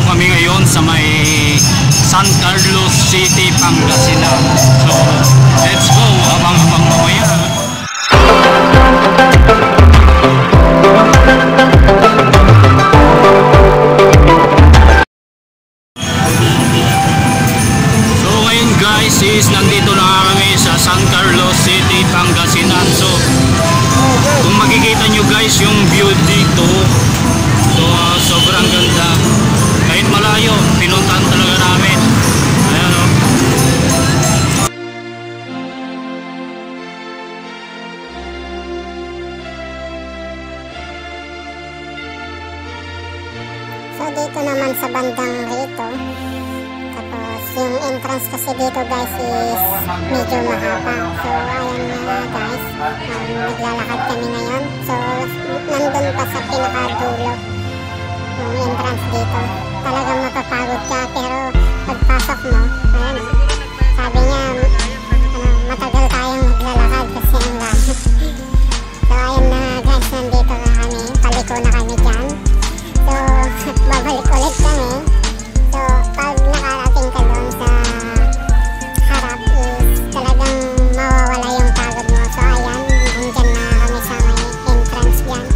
kami ngayon sa may San Carlos City, Pangasinan. So, let's go. Abang-abang mamaya. So, ngayon guys is nandito na kami sa San Carlos City, Pangasinan. So, kung makikita nyo guys yung view dito, so sobrang ganda. Kahit malayo, pinuntahan talaga namin. Ayan o. So dito naman sa bandang rito, tapos yung entrance kasi dito guys is medyo mahaba. So ayan nga guys, naglalakad kami ngayon. So nandun pa sa pinakadulo yung entrance dito. Talagang mapapagod ka, pero pagpasok mo, ayan, sabi niya matagal tayong maglalakad kasi ang lahat. So ayan na guys, nandito na kami, paliko na kami dyan. So babalik ulit kami. So pag nakarating ka doon sa harap is talagang mawawala yung pagod mo. So ayan, nandyan na kami sa may entrance dyan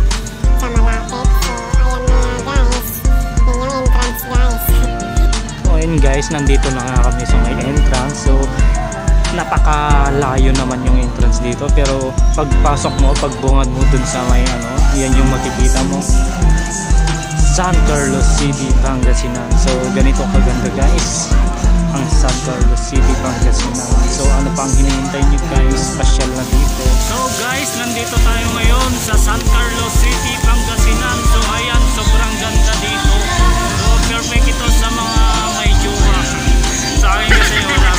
sa malapit. So ayan na guys, yun yung entrance guys. So ayun guys, nandito na nga kami sa may entrance. So napakalayo naman yung entrance dito, pero pagpasok mo, pagbungad mo dun sa may yan yung makikita mo, San Carlos City, Pangasinan. So ganito kaganda guys ang San Carlos City, Pangasinan. So ano pang hinihintay nyo guys, special na dito. So guys, nandito tayo ngayon sa San Carlos City, Pangasinan. So ayan, sobrang ganda dito. So perfect ito sa mga may jowa. Sa akin kasi wala,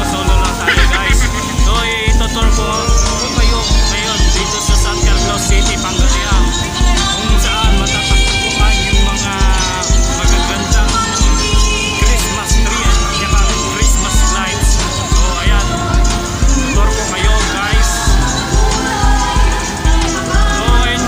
solo lang tayo guys. So itutur ko kayo ngayon dito sa San Carlos City, Pangasinan, kung saan matatagpuan yung mga magagandang Christmas tree at saka Christmas lights. So ayan, tutur ko kayo guys. So ayun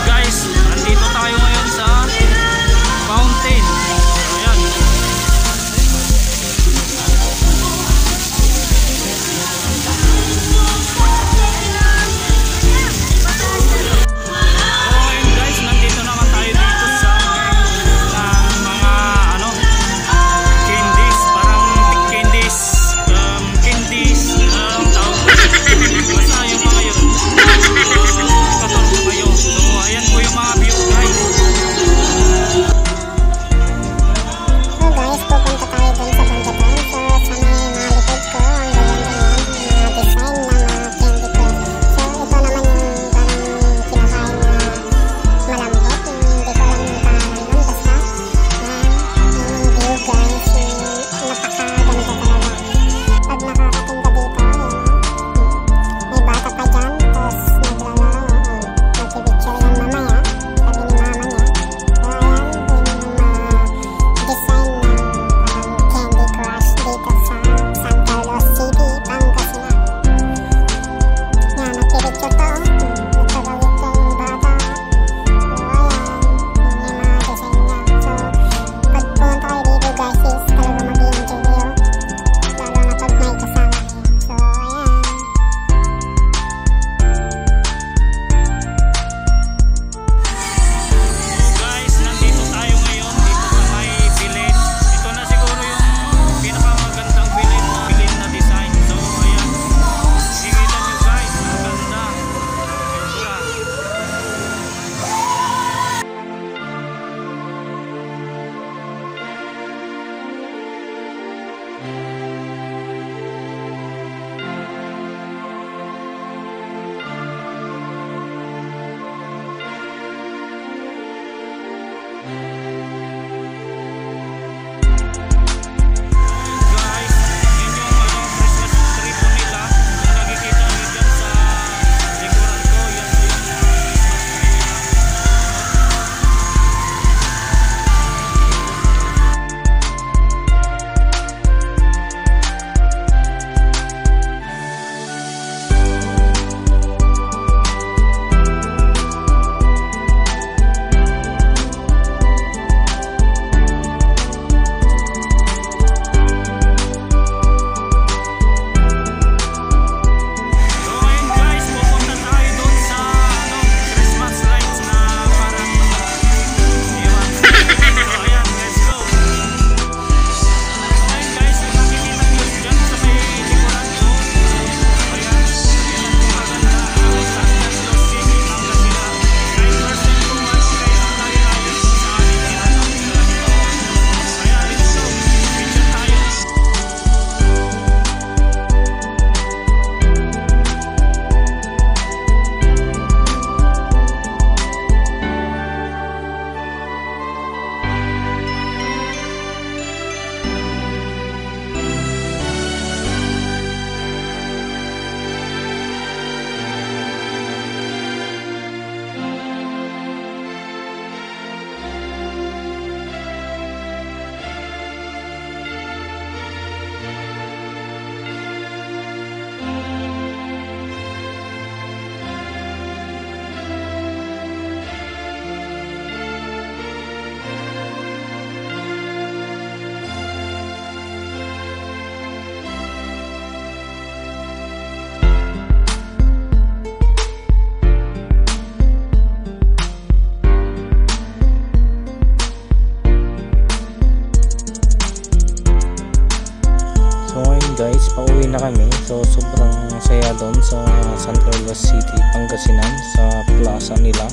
guys, pauwi na kami. So sobrang saya doon sa San Carlos City, Pangasinan, sa plaza nila.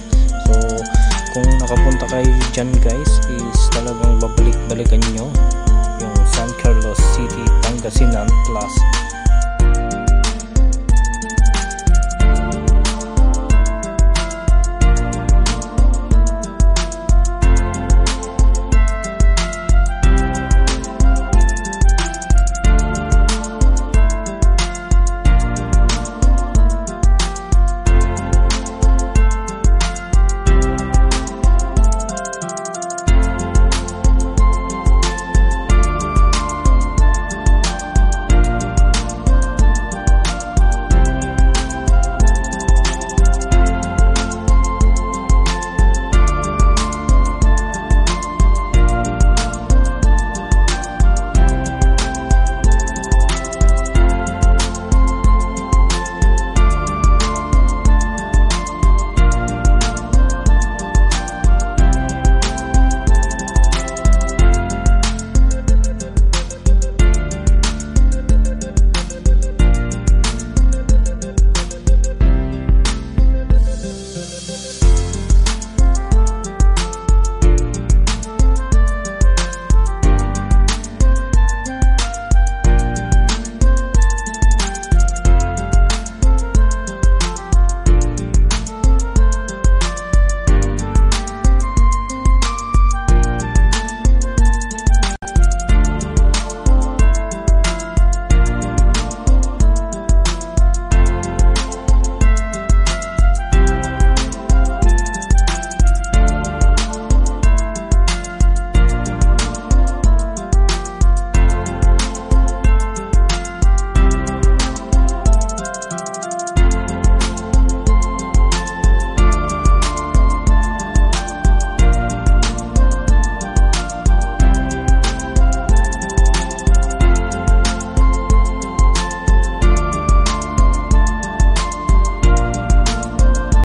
So kung nakapunta kayo dyan guys, is talagang babalik-balikan nyo yung San Carlos City, Pangasinan Plaza.